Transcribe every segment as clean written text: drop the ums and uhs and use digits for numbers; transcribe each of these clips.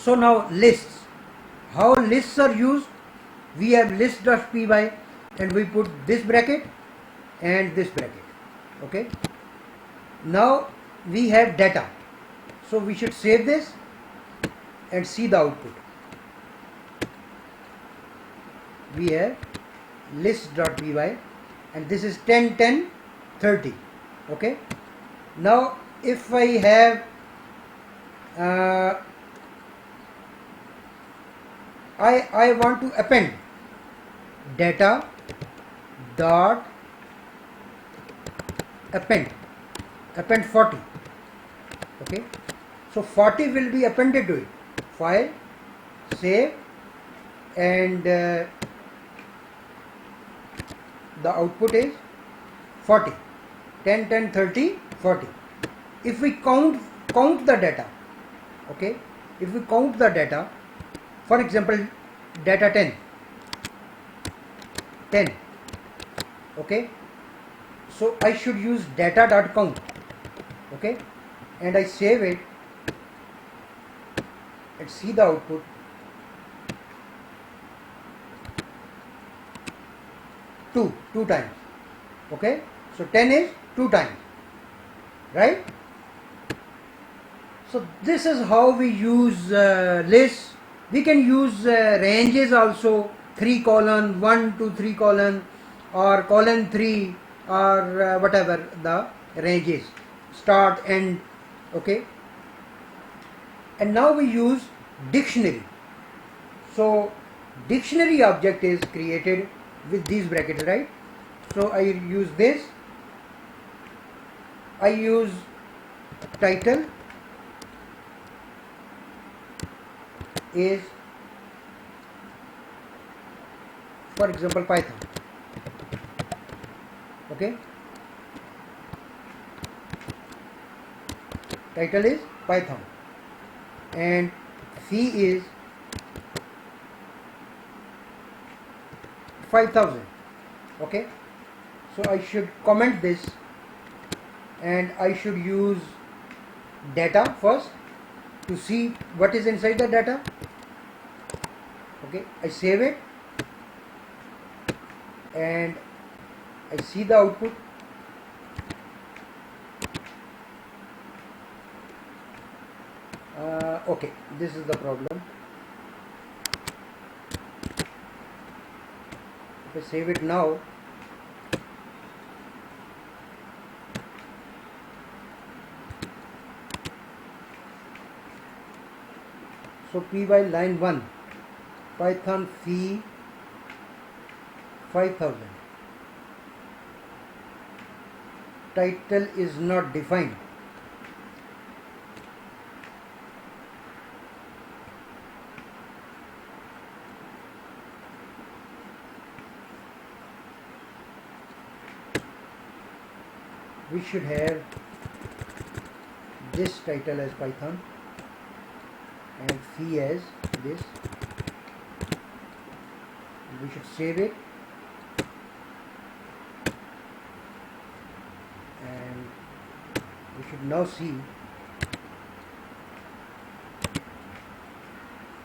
So now lists. How lists are used? We have list.py and we put this bracket and this bracket. Okay. Now we have data. So we should save this and see the output. We have list.py and this is 10, 10, 30. Okay. Now if I have I want to append data dot append 40. Okay, so 40 will be appended to it. File, save, and the output is 40. 10, 10, 30, 40. If we count the data, okay, if we count the data, for example, data 10, okay, so I should use data.count, okay, and I save it and see the output. Two times, okay, so 10 is 2 times, right? So this is how we use lists. We can use ranges also, 3 colon, 1 to 3 colon, or colon 3, or whatever the range is, start, end, okay. And now we use dictionary. So dictionary object is created with these brackets, right? So I use this. I use title is, for example, Python, okay, title is Python, and fee is 5,000, okay. So I should comment this and I should use data first to see what is inside the data. Okay, I save it and I see the output. Okay, this is the problem. If I save it now, so py line 1, Python fee 5,000, title is not defined. We should have this title as Python and fee as this. We should save it and we should now see.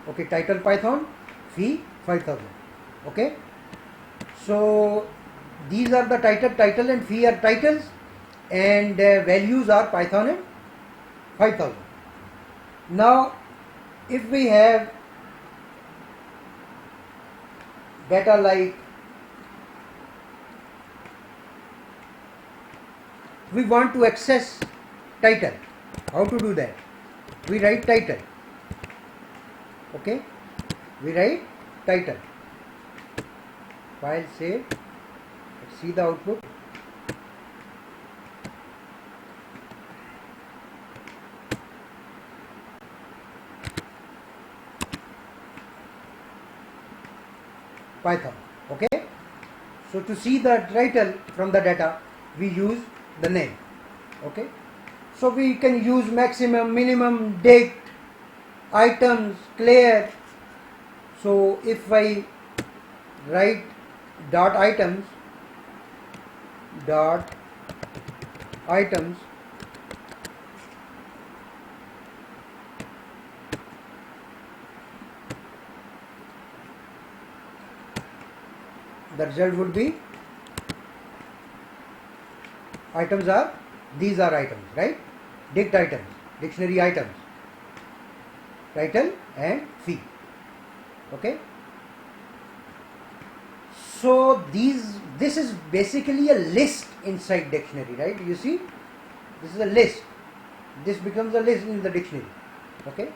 Okay, title Python, fee 5,000. Okay, so these are the title and fee are titles, and values are Python and 5,000. Now if we have data like, we want to access title, how to do that? We write title, okay, we write title, file, save, let's see the output. Python, okay. So to see the title from the data, we use the name, okay. So we can use maximum, minimum, date, items, clear. So if I write dot items, the result would be items are, these are items, right? Dict items, dictionary items, title and fee. Okay. So this is basically a list inside dictionary, right? You see, this is a list. This becomes a list in the dictionary. Okay.